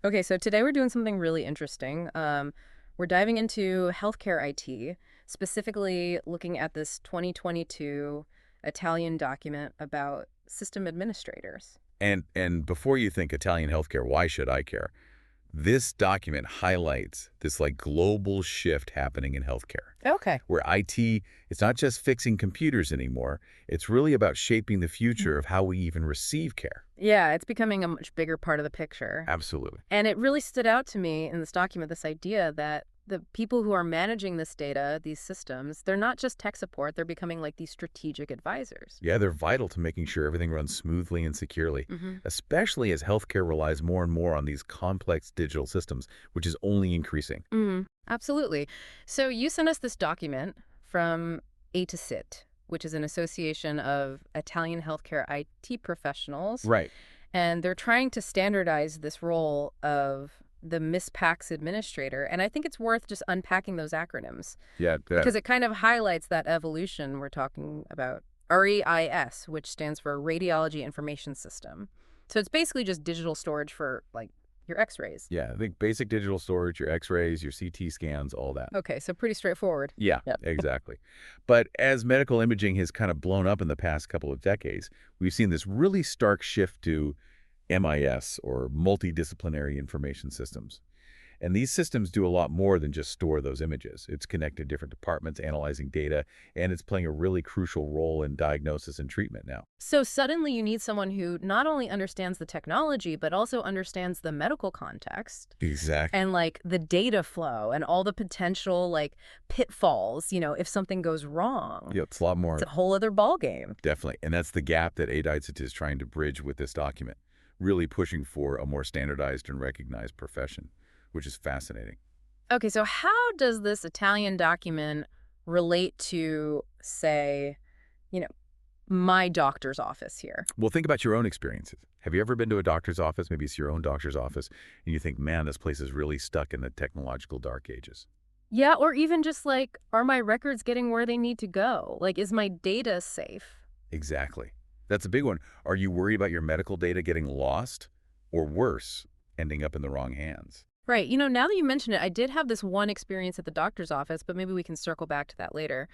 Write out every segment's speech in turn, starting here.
Okay, so today we're doing something really interesting. We're diving into healthcare IT, specifically looking at this 2022 Italian document about system administrators. And before you think Italian healthcare, why should I care? This document highlights this like global shift happening in healthcare, Okay. where IT, it's not just fixing computers anymore. It's really about shaping the future of how we even receive care. Yeah, it's becoming a much bigger part of the picture. Absolutely. And it really stood out to me in this document, this idea that the people who are managing this data, these systems, they're not just tech support, they're becoming like these strategic advisors. Yeah, they're vital to making sure everything runs smoothly and securely, Hmm. especially as healthcare relies more and more on these complex digital systems, which is only increasing. Absolutely. So you sent us this document from AITASIT, which is an association of Italian healthcare IT professionals, Right. and they're trying to standardize this role of the MISPACS administrator. And I think it's worth just unpacking those acronyms Yeah, because it kind of highlights that evolution we're talking about. REIS, which stands for Radiology Information System. So it's basically just digital storage for like your x-rays. Yeah, I think basic digital storage, your x-rays, your CT scans, all that. Okay, so pretty straightforward. Yeah, Yep. exactly. But as medical imaging has kind of blown up in the past couple of decades, we've seen this really stark shift to MIS, or multidisciplinary information systems. And these systems do a lot more than just store those images. It's connected different departments, analyzing data, and it's playing a really crucial role in diagnosis and treatment now. So suddenly you need someone who not only understands the technology, but also understands the medical context Exactly. and like the data flow and all the potential like pitfalls, if something goes wrong. Yeah, it's a lot It's more, a whole other ball game. definitely. And that's the gap that AITASIT is trying to bridge with this document, really pushing for a more standardized and recognized profession, which is fascinating. Okay, so how does this Italian document relate to, say, you know, my doctor's office here? Well, think about your own experiences. Have you ever been to a doctor's office, maybe it's your own doctor's office, and you think, man, this place is really stuck in the technological dark ages? Yeah, or even just like, are my records getting where they need to go? Like, is my data safe? Exactly. That's a big one. Are you worried about your medical data getting lost? Or worse, ending up in the wrong hands? Right. Now that you mention it, I did have this one experience at the doctor's office, but maybe we can circle back to that later.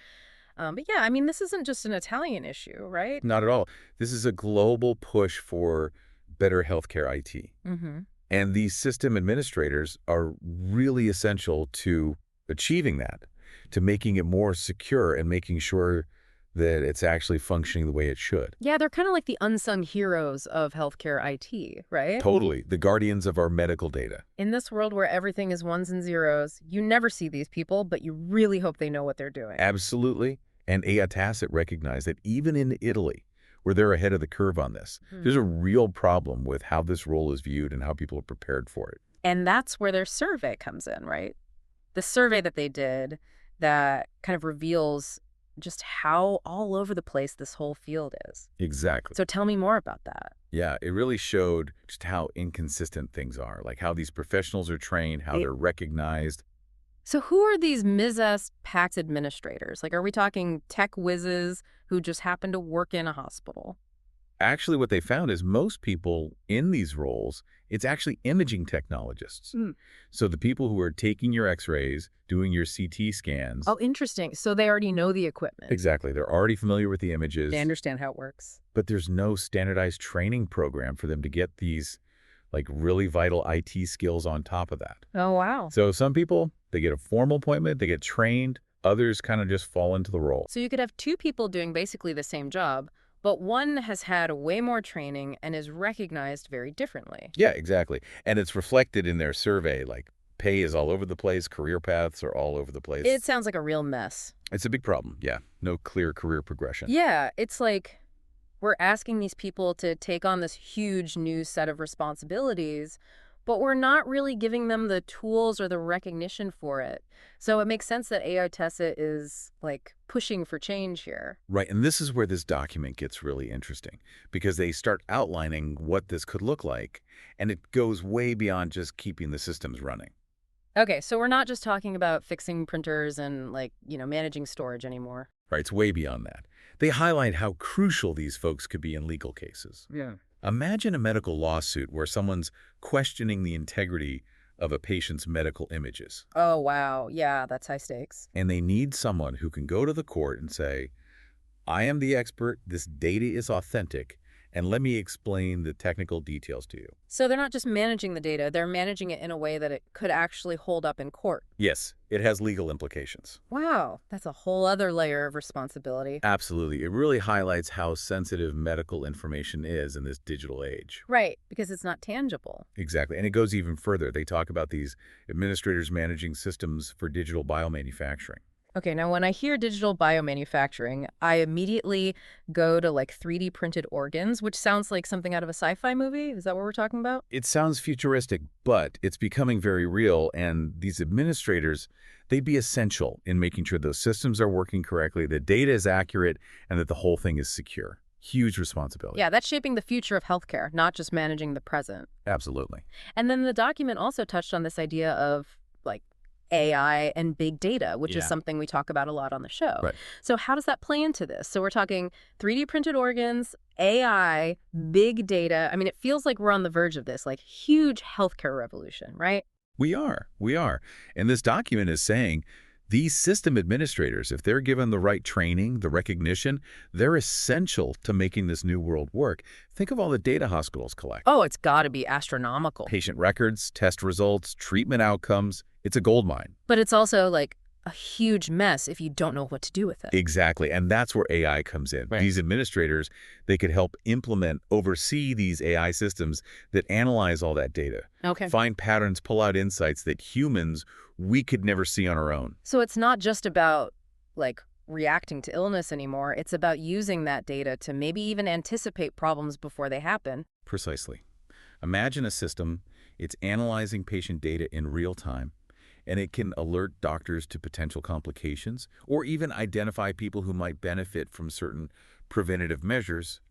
But yeah, I mean, this isn't just an Italian issue, right? Not at all. This is a global push for better healthcare IT. Mm-hmm. And these system administrators are really essential to achieving that, to making it more secure and making sure that it's actually functioning the way it should. Yeah, they're kind of like the unsung heroes of healthcare IT, right? Totally. The guardians of our medical data. In this world where everything is ones and zeros, you never see these people, but you really hope they know what they're doing. Absolutely. And AITASIT recognized that even in Italy, where they're ahead of the curve on this, there's a real problem with how this role is viewed and how people are prepared for it. And that's where their survey comes in, right? The survey that they did that kind of reveals just how all over the place this whole field is. Exactly. So tell me more about that. Yeah, it really showed just how inconsistent things are, like how these professionals are trained, how they're recognized. So who are these Ms. PACS administrators? Like, are we talking tech whizzes who just happen to work in a hospital? Actually, what they found is most people in these roles, it's actually imaging technologists. Mm. So the people who are taking your x-rays, doing your CT scans. Oh, interesting. So they already know the equipment. Exactly. They're already familiar with the images. They understand how it works. But there's no standardized training program for them to get these like really vital IT skills on top of that. Oh, wow. So some people, they get a formal appointment, they get trained. Others kind of just fall into the role. So you could have two people doing basically the same job, but one has had way more training and is recognized very differently. Yeah, exactly. And it's reflected in their survey, like pay is all over the place, career paths are all over the place. It sounds like a real mess. It's a big problem, yeah. No clear career progression. Yeah, it's like we're asking these people to take on this huge new set of responsibilities, but we're not really giving them the tools or the recognition for it. So it makes sense that AI Tessa is like pushing for change here. Right, and this is where this document gets really interesting because they start outlining what this could look like, and it goes way beyond just keeping the systems running. Okay, so we're not just talking about fixing printers and like, managing storage anymore. Right, it's way beyond that. They highlight how crucial these folks could be in legal cases. Yeah. Imagine a medical lawsuit where someone's questioning the integrity of a patient's medical images, Oh, wow. Yeah, that's high stakes. and they need someone who can go to the court and say, I am the expert, this data is authentic, and let me explain the technical details to you. So they're not just managing the data, they're managing it in a way that it could actually hold up in court. Yes, it has legal implications. Wow, that's a whole other layer of responsibility. Absolutely. It really highlights how sensitive medical information is in this digital age. Right, because it's not tangible. Exactly. And it goes even further. They talk about these administrators managing systems for digital biomanufacturing. Okay, now when I hear digital biomanufacturing, I immediately go to like 3D printed organs, which sounds like something out of a sci-fi movie. Is that what we're talking about? It sounds futuristic, but it's becoming very real, and these administrators, they'd be essential in making sure those systems are working correctly, the data is accurate, and that the whole thing is secure. Huge responsibility. Yeah, that's shaping the future of healthcare, not just managing the present. Absolutely. And then the document also touched on this idea of like AI and big data, which is Yeah. something we talk about a lot on the show. Right. So how does that play into this? So we're talking 3D printed organs, AI, big data. I mean, it feels like we're on the verge of this, like huge healthcare revolution, right? We are. We are. And this document is saying these system administrators, if they're given the right training, the recognition, they're essential to making this new world work. Think of all the data hospitals collect. Oh, it's got to be astronomical. Patient records, test results, treatment outcomes. It's a goldmine. But it's also like a huge mess if you don't know what to do with it. Exactly. And that's where AI comes in. Right. These administrators, they could help implement, oversee these AI systems that analyze all that data, Okay. find patterns, pull out insights that humans, we could never see on our own. So it's not just about like reacting to illness anymore. It's about using that data to maybe even anticipate problems before they happen. Precisely. Imagine a system, it's analyzing patient data in real time, and it can alert doctors to potential complications or even identify people who might benefit from certain preventative measures,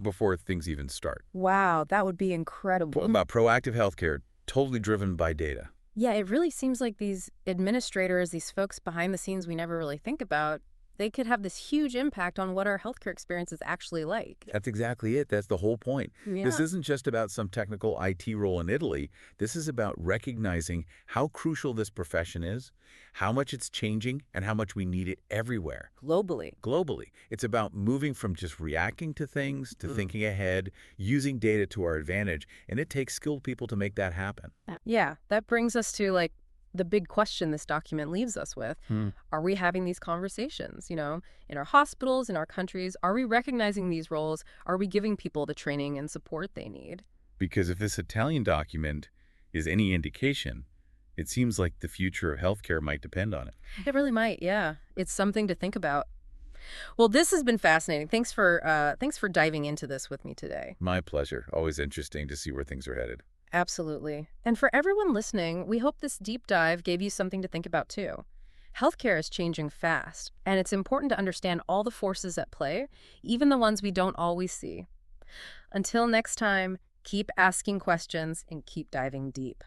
before things even start. Wow, that would be incredible. About proactive healthcare, totally driven by data. Yeah, it really seems like these administrators, these folks behind the scenes we never really think about, they could have this huge impact on what our healthcare experience is actually like. That's exactly it. That's the whole point. Yeah. This isn't just about some technical IT role in Italy. This is about recognizing how crucial this profession is, how much it's changing, and how much we need it everywhere. Globally. Globally. It's about moving from just reacting to things to thinking ahead, using data to our advantage, and it takes skilled people to make that happen. Yeah, that brings us to like the big question this document leaves us with. Are we having these conversations, in our hospitals, in our countries? Are we recognizing these roles? Are we giving people the training and support they need? Because if this Italian document is any indication, it seems like the future of healthcare might depend on it. It really might, yeah. It's something to think about. Well, this has been fascinating. Thanks for diving into this with me today. My pleasure. Always interesting to see where things are headed. Absolutely. And for everyone listening, we hope this deep dive gave you something to think about too. Healthcare is changing fast, and it's important to understand all the forces at play, even the ones we don't always see. Until next time, keep asking questions and keep diving deep.